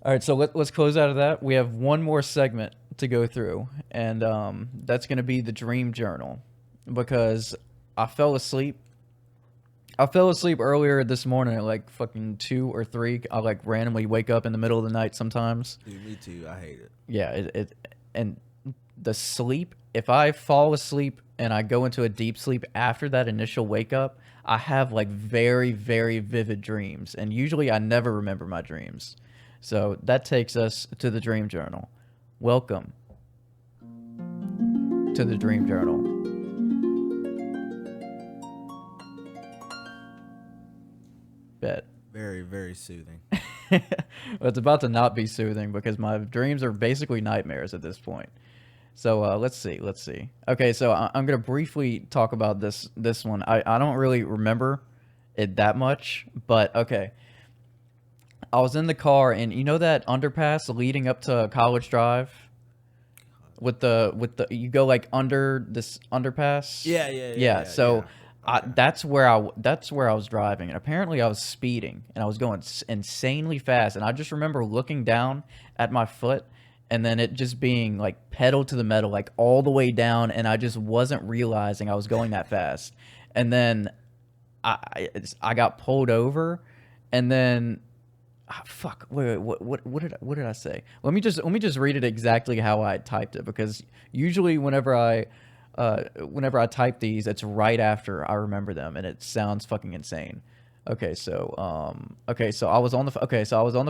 All right, so let's close out of that. We have one more segment to go through, and that's going to be the dream journal because I fell asleep. I fell asleep earlier this morning at like fucking 2 or 3. I like randomly wake up in the middle of the night sometimes. Dude, me too. I hate it. Yeah, and the sleep. If I fall asleep and I go into a deep sleep after that initial wake up, I have like very, very vivid dreams, and usually I never remember my dreams. So that takes us to the dream journal. Welcome to the dream journal. Bet. Very, very soothing. Well, it's about to not be soothing because my dreams are basically nightmares at this point. So let's see. Okay, so I'm gonna briefly talk about this one. I don't really remember it that much, but okay. I was in the car, and you know that underpass leading up to College Drive, with the you go like under this underpass. Yeah. So Yeah. Okay. that's where I was driving, and apparently I was speeding, and I was going insanely fast, and I just remember looking down at my foot, and then it just being like pedal to the metal, like all the way down, and I just wasn't realizing I was going that fast, and then I got pulled over, and then fuck. Wait. What did I say? Let me just read it exactly how I typed it because usually whenever I type these, it's right after I remember them, and it sounds fucking insane. So I was on the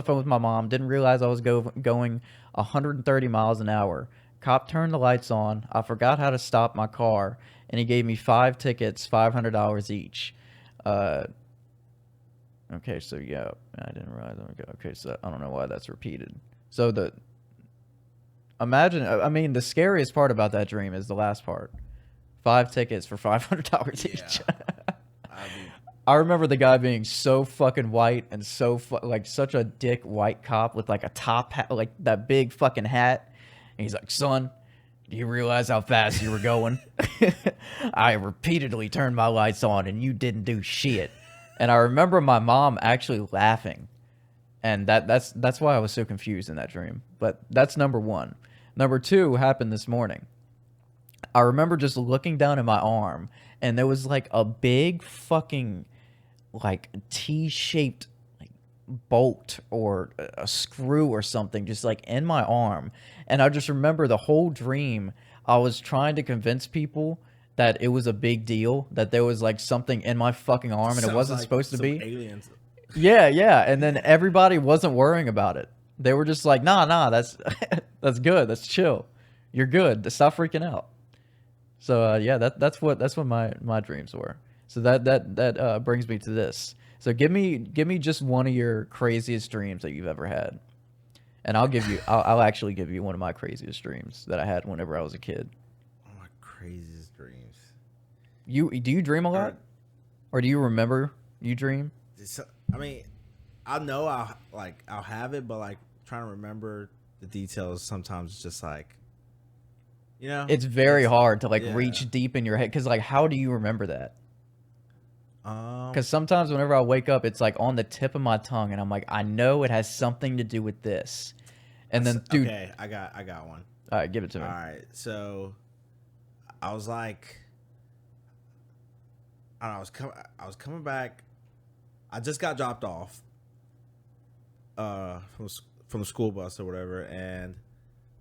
phone with my mom. Didn't realize I was going 130 miles an hour. Cop turned the lights on. I forgot how to stop my car, and he gave me 5 tickets, $500 each. Okay, so yeah, I didn't realize. Okay, so I don't know why that's repeated. So I mean, the scariest part about that dream is the last part. 5 tickets for $500 Yeah. each. I mean, I remember the guy being so fucking white and like such a dick white cop with like a top hat, like that big fucking hat. And he's like, "Son, do you realize how fast you were going? I repeatedly turned my lights on and you didn't do shit." And I remember my mom actually laughing, and that's why I was so confused in that dream. But that's number one. Number two happened this morning. I remember just looking down at my arm, and there was like a big fucking like T-shaped like bolt or a screw or something just like in my arm. And I just remember the whole dream I was trying to convince people that it was a big deal, that there was like something in my fucking arm and it sounds wasn't like supposed to some be. aliens. Yeah. And then everybody wasn't worrying about it. They were just like, nah, that's that's good. That's chill. You're good. Stop freaking out. So yeah, that's what my dreams were. So that brings me to this. So give me just one of your craziest dreams that you've ever had, and I'll actually give you one of my craziest dreams that I had whenever I was a kid. Oh, my craziest dreams. Do you dream a lot, or do you remember you dream? I mean, I know I'll have it, but like trying to remember the details sometimes it's just like, It's very hard to like yeah. reach deep in your head because like how do you remember that? Um, Because sometimes whenever I wake up, it's like on the tip of my tongue, and I'm like, I know it has something to do with this. And then, dude, okay, I got one. all right, give it to me. All right, so I was like, I don't know, I was coming back. I just got dropped off, from the school bus or whatever, and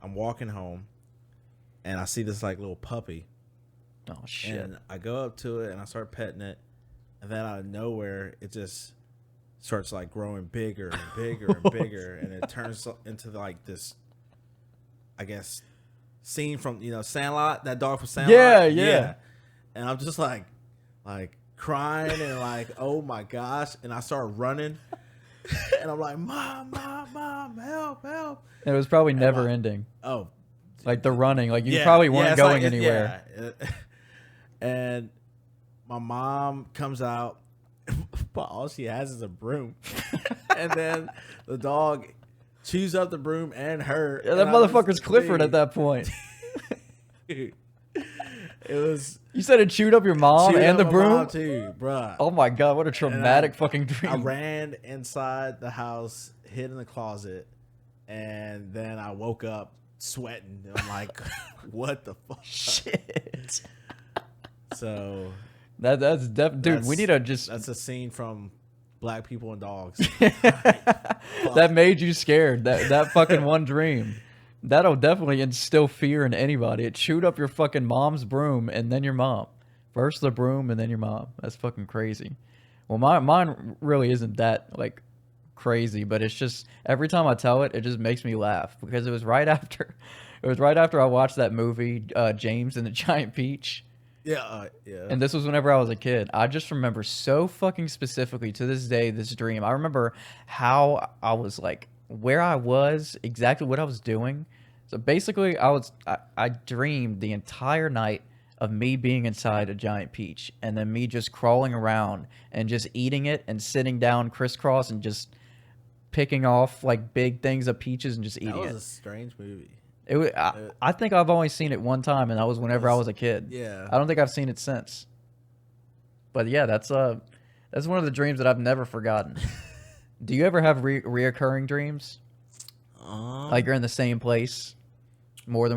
I'm walking home, and I see this like little puppy, Oh shit! and I go up to it and I start petting it, and then out of nowhere it just starts like growing bigger and bigger and bigger, and it turns into like this, I guess, scene from Sandlot, that dog from Sandlot. Yeah. And I'm just like crying and like, oh my gosh, and I start running, and I'm like, mom, help. It was probably And never ending. Oh, Like the running, like you yeah, probably weren't it's going like, anywhere. Yeah. And my mom comes out, but all she has is a broom. And then the dog chews up the broom and her. Yeah, that and motherfucker's Clifford at that point. It was You said it chewed up your mom chewed and the up my mom broom? too, bruh. Oh my god, what a traumatic fucking I dream. ran inside the house, hid in the closet, and then I woke up sweating. I'm like, what the fuck? Shit. So dude. We need to just. That's a scene from Black People and Dogs. That made you scared. That fucking one dream. That'll definitely instill fear in anybody. It chewed up your fucking mom's broom and then your mom. First the broom and then your mom. That's fucking crazy. Well, mine really isn't that like crazy, but it's just every time I tell it, it just makes me laugh because it was right after I watched that movie, James and the Giant Peach. Yeah. And this was whenever I was a kid. I just remember so fucking specifically to this day, this dream. I remember how I was like, where I was, exactly what I was doing. So basically, I dreamed the entire night of me being inside a giant peach and then me just crawling around and just eating it and sitting down crisscross and just picking off like big things of peaches and just eating it. That was a strange movie. I think I've only seen it one time, and that was whenever I was a kid. Yeah. I don't think I've seen it since. But yeah, that's one of the dreams that I've never forgotten. Do you ever have reoccurring dreams? Like you're in the same place more than